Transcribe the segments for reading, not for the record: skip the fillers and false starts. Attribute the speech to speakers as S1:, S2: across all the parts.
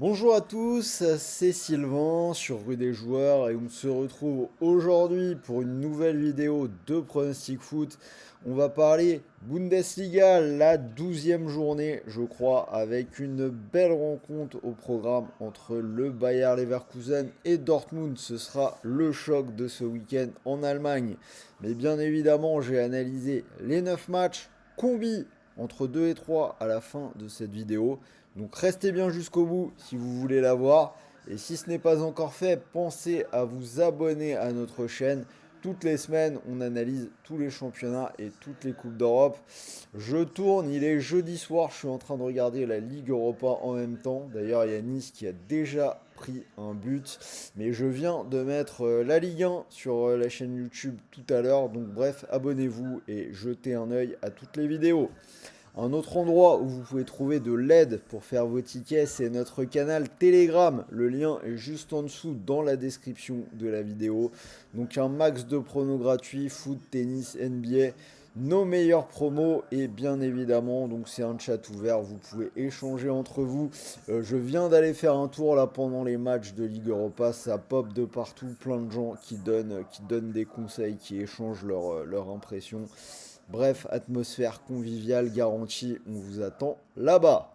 S1: Bonjour à tous, c'est Sylvain sur Rue des Joueurs et on se retrouve aujourd'hui pour une nouvelle vidéo de Pronostic Foot. On va parler Bundesliga, la 12e journée, je crois, avec une belle rencontre au programme entre le Bayer Leverkusen et Dortmund. Ce sera le choc de ce week-end en Allemagne. Mais bien évidemment, j'ai analysé les 9 matchs combi entre 2 et 3 à la fin de cette vidéo. Donc restez bien jusqu'au bout si vous voulez la voir. Et si ce n'est pas encore fait, pensez à vous abonner à notre chaîne. Toutes les semaines, on analyse tous les championnats et toutes les coupes d'Europe. Je tourne, il est jeudi soir, je suis en train de regarder la Ligue Europa en même temps. D'ailleurs, il y a Nice qui a déjà pris un but. Mais je viens de mettre la Ligue 1 sur la chaîne YouTube tout à l'heure. Donc bref, abonnez-vous et jetez un œil à toutes les vidéos. Un autre endroit où vous pouvez trouver de l'aide pour faire vos tickets, c'est notre canal Telegram. Le lien est juste en dessous dans la description de la vidéo. Donc un max de pronos gratuits, foot, tennis, NBA, nos meilleurs promos et bien évidemment, donc c'est un chat ouvert, vous pouvez échanger entre vous. Je viens d'aller faire un tour là pendant les matchs de Ligue Europa, ça pop de partout, plein de gens qui donnent des conseils, qui échangent leurs impressions. Bref, atmosphère conviviale garantie, on vous attend là-bas.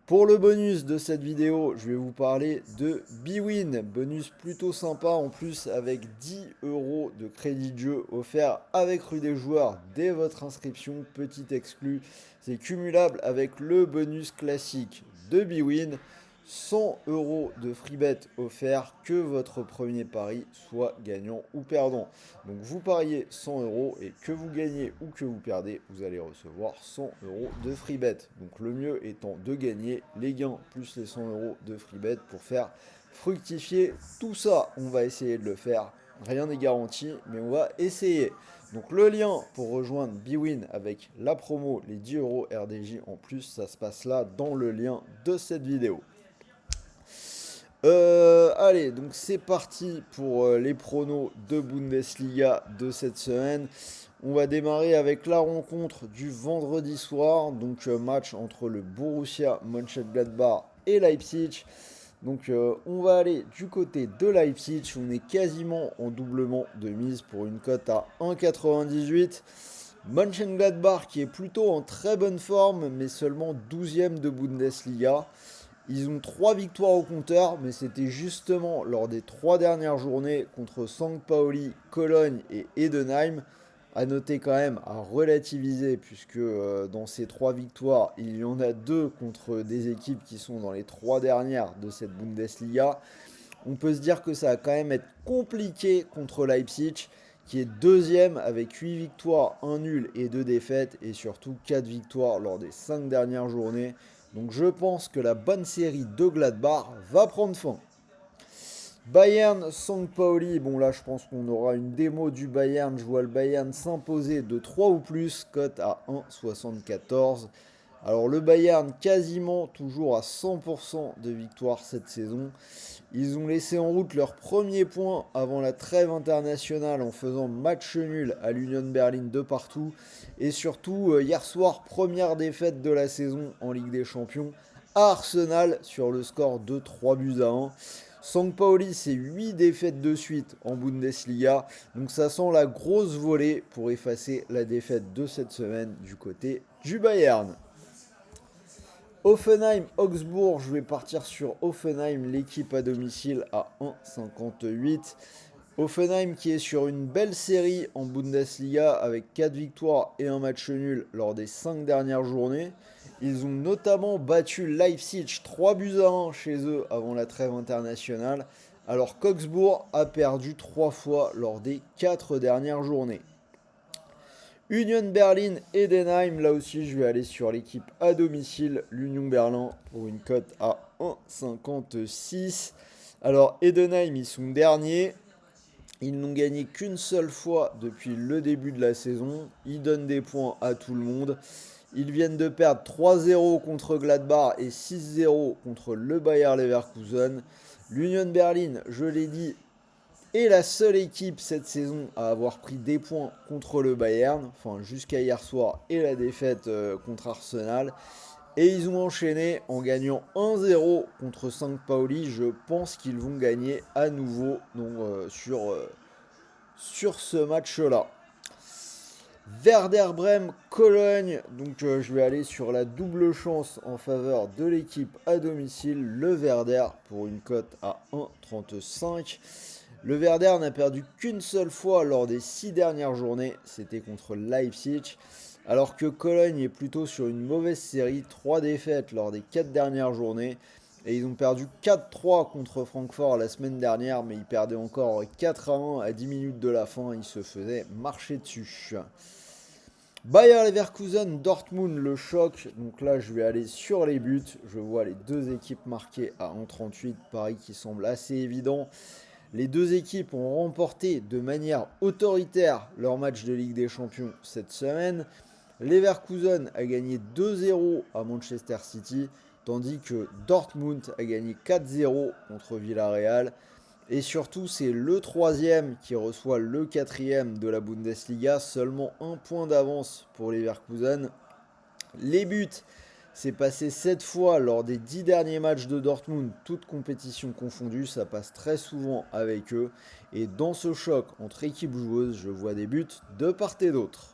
S1: Pour le bonus de cette vidéo, je vais vous parler de Bwin. Bonus plutôt sympa en plus avec 10 euros de crédit de jeu offert avec Rue des Joueurs dès votre inscription. Petit exclu, c'est cumulable avec le bonus classique de Bwin. 100 euros de free bet offert, que votre premier pari soit gagnant ou perdant. Donc vous pariez 100 euros et que vous gagnez ou que vous perdez, vous allez recevoir 100 euros de free bet. Donc le mieux étant de gagner les gains plus les 100 euros de free bet pour faire fructifier tout ça. On va essayer de le faire. Rien n'est garanti, mais on va essayer. Donc le lien pour rejoindre Bwin avec la promo, les 10 euros RDJ en plus, ça se passe là dans le lien de cette vidéo. Allez, donc c'est parti pour les pronos de Bundesliga de cette semaine. On va démarrer avec la rencontre du vendredi soir, donc match entre le Borussia Mönchengladbach et Leipzig. Donc on va aller du côté de Leipzig, on est quasiment en doublement de mise pour une cote à 1,98. Mönchengladbach qui est plutôt en très bonne forme, mais seulement 12e de Bundesliga. Ils ont 3 victoires au compteur, mais c'était justement lors des 3 dernières journées contre St. Pauli, Cologne et Edenheim. À noter quand même, à relativiser, puisque dans ces 3 victoires, il y en a 2 contre des équipes qui sont dans les 3 dernières de cette Bundesliga. On peut se dire que ça va quand même être compliqué contre Leipzig, qui est deuxième avec 8 victoires, 1 nul et 2 défaites, et surtout 4 victoires lors des 5 dernières journées. Donc je pense que la bonne série de Gladbach va prendre fin. Bayern, St. Pauli, bon là je pense qu'on aura une démo du Bayern, je vois le Bayern s'imposer de 3 ou plus, cote à 1,74. Alors le Bayern quasiment toujours à 100% de victoire cette saison. Ils ont laissé en route leur premier point avant la trêve internationale en faisant match nul à l'Union Berlin de partout. Et surtout, hier soir, première défaite de la saison en Ligue des Champions à Arsenal sur le score de 3 buts à 1. Pauli, c'est 8 défaites de suite en Bundesliga. Donc ça sent la grosse volée pour effacer la défaite de cette semaine du côté du Bayern. Offenheim-Augsbourg, je vais partir sur Offenheim, l'équipe à domicile à 1,58. Offenheim qui est sur une belle série en Bundesliga avec 4 victoires et un match nul lors des 5 dernières journées. Ils ont notamment battu Leipzig 3 buts à 1 chez eux avant la trêve internationale, alors qu'Augsbourg a perdu 3 fois lors des 4 dernières journées. Union Berlin, Edenheim, là aussi je vais aller sur l'équipe à domicile, l'Union Berlin, pour une cote à 1,56. Alors Edenheim, ils sont derniers, ils n'ont gagné qu'une seule fois depuis le début de la saison, ils donnent des points à tout le monde. Ils viennent de perdre 3-0 contre Gladbach et 6-0 contre le Bayer Leverkusen. L'Union Berlin, je l'ai dit, est la seule équipe cette saison à avoir pris des points contre le Bayern, enfin jusqu'à hier soir et la défaite contre Arsenal. Et ils ont enchaîné en gagnant 1-0 contre Saint-Pauli. Je pense qu'ils vont gagner à nouveau donc, sur ce match-là. Werder Brême, Cologne. Donc je vais aller sur la double chance en faveur de l'équipe à domicile, le Werder, pour une cote à 1,35. Le Werder n'a perdu qu'une seule fois lors des 6 dernières journées, c'était contre Leipzig. Alors que Cologne est plutôt sur une mauvaise série, 3 défaites lors des 4 dernières journées. Et ils ont perdu 4-3 contre Francfort la semaine dernière, mais ils perdaient encore 4-1 à 10 minutes de la fin, ils se faisaient marcher dessus. Bayer Leverkusen, Dortmund, le choc. Donc là, je vais aller sur les buts. Je vois les deux équipes marquées à 1,38. Paris qui semble assez évident. Les deux équipes ont remporté de manière autoritaire leur match de Ligue des Champions cette semaine. Leverkusen a gagné 2-0 à Manchester City, tandis que Dortmund a gagné 4-0 contre Villarreal. Et surtout, c'est le troisième qui reçoit le quatrième de la Bundesliga. Seulement un point d'avance pour Leverkusen. Les buts, c'est passé 7 fois lors des 10 derniers matchs de Dortmund, toutes compétitions confondues. Ça passe très souvent avec eux. Et dans ce choc entre équipes joueuses, je vois des buts de part et d'autre.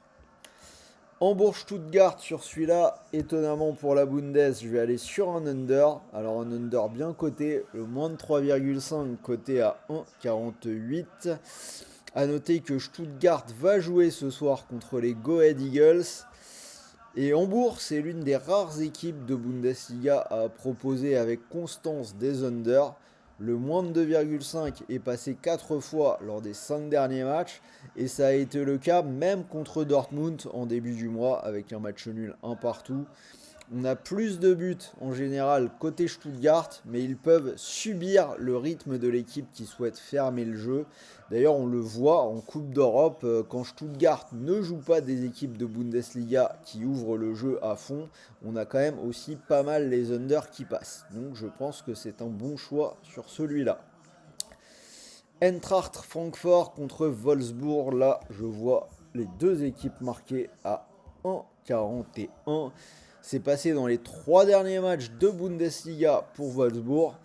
S1: Hambourg-Stuttgart sur celui-là, étonnamment pour la Bundes, je vais aller sur un under. Alors un under bien coté, le moins de 3,5 coté à 1,48. A noter que Stuttgart va jouer ce soir contre les Go Ahead Eagles. Et Hambourg, c'est l'une des rares équipes de Bundesliga à proposer avec constance des under. Le moins de 2,5 est passé 4 fois lors des 5 derniers matchs. Et ça a été le cas même contre Dortmund en début du mois avec un match nul un partout. On a plus de buts en général côté Stuttgart, mais ils peuvent subir le rythme de l'équipe qui souhaite fermer le jeu. D'ailleurs, on le voit en Coupe d'Europe, quand Stuttgart ne joue pas des équipes de Bundesliga qui ouvrent le jeu à fond, on a quand même aussi pas mal les unders qui passent. Donc je pense que c'est un bon choix sur celui-là. Eintracht Francfort contre Wolfsburg, là je vois les deux équipes marquées à 1,41. C'est passé dans les 3 derniers matchs de Bundesliga pour Wolfsburg.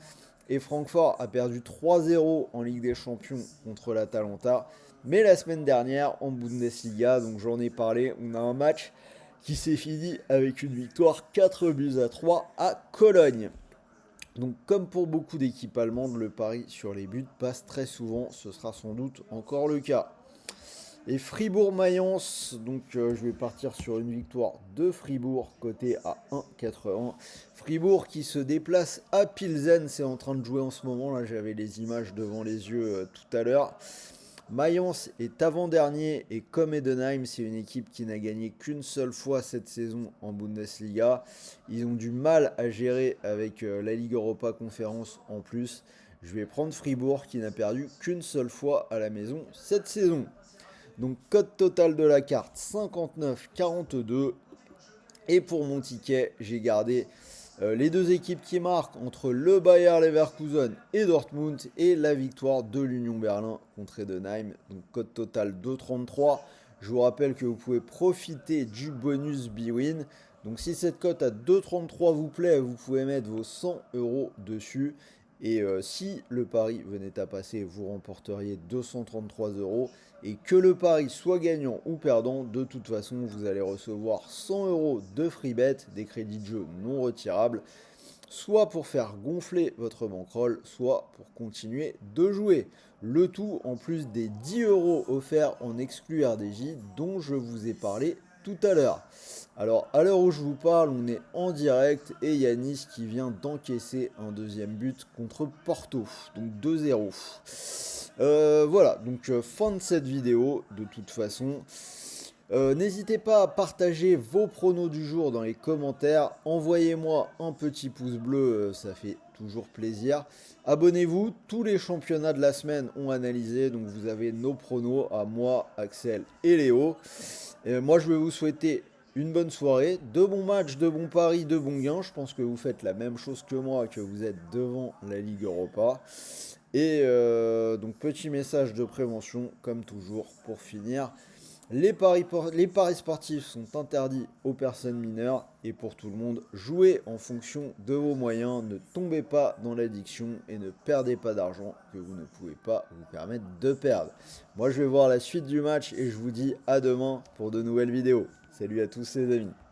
S1: Et Francfort a perdu 3-0 en Ligue des Champions contre l'Atalanta. Mais la semaine dernière en Bundesliga, donc j'en ai parlé, on a un match qui s'est fini avec une victoire 4-3 à Cologne. Donc comme pour beaucoup d'équipes allemandes, le pari sur les buts passe très souvent, ce sera sans doute encore le cas. Et Fribourg-Mayence, donc je vais partir sur une victoire de Fribourg, côté à 1,81. Fribourg qui se déplace à Pilsen, c'est en train de jouer en ce moment, là j'avais les images devant les yeux tout à l'heure. Mayence est avant-dernier et comme Edenheim, c'est une équipe qui n'a gagné qu'une seule fois cette saison en Bundesliga. Ils ont du mal à gérer avec la Ligue Europa Conférence en plus. Je vais prendre Fribourg qui n'a perdu qu'une seule fois à la maison cette saison. Donc code total de la carte 59,42. Et pour mon ticket, j'ai gardé les deux équipes qui marquent entre le Bayer Leverkusen et Dortmund et la victoire de l'Union Berlin contre Edenheim. Donc code total 2,33. Je vous rappelle que vous pouvez profiter du bonus Bwin. Donc si cette cote à 2,33 vous plaît, vous pouvez mettre vos 100 € dessus. Et si le pari venait à passer, vous remporteriez 233 €. Et que le pari soit gagnant ou perdant, de toute façon, vous allez recevoir 100 € de free bet, des crédits de jeu non retirables, soit pour faire gonfler votre bankroll, soit pour continuer de jouer. Le tout en plus des 10 € offerts en exclu RDJ dont je vous ai parlé tout à l'heure. Alors à l'heure où je vous parle, on est en direct et il y a Nice qui vient d'encaisser un deuxième but contre Porto, donc 2-0. Voilà, donc fin de cette vidéo de toute façon. N'hésitez pas à partager vos pronos du jour dans les commentaires. Envoyez-moi un petit pouce bleu, ça fait toujours plaisir. Abonnez-vous, tous les championnats de la semaine ont analysé, donc vous avez nos pronos à moi, Axel et Léo. Moi je vais vous souhaiter une bonne soirée, de bons matchs, de bons paris, de bons gains. Je pense que vous faites la même chose que moi, que vous êtes devant la Ligue Europa. Et donc petit message de prévention, comme toujours, pour finir. Les paris sportifs sont interdits aux personnes mineures et pour tout le monde. Jouez en fonction de vos moyens, ne tombez pas dans l'addiction et ne perdez pas d'argent que vous ne pouvez pas vous permettre de perdre. Moi je vais voir la suite du match et je vous dis à demain pour de nouvelles vidéos. Salut à tous les amis.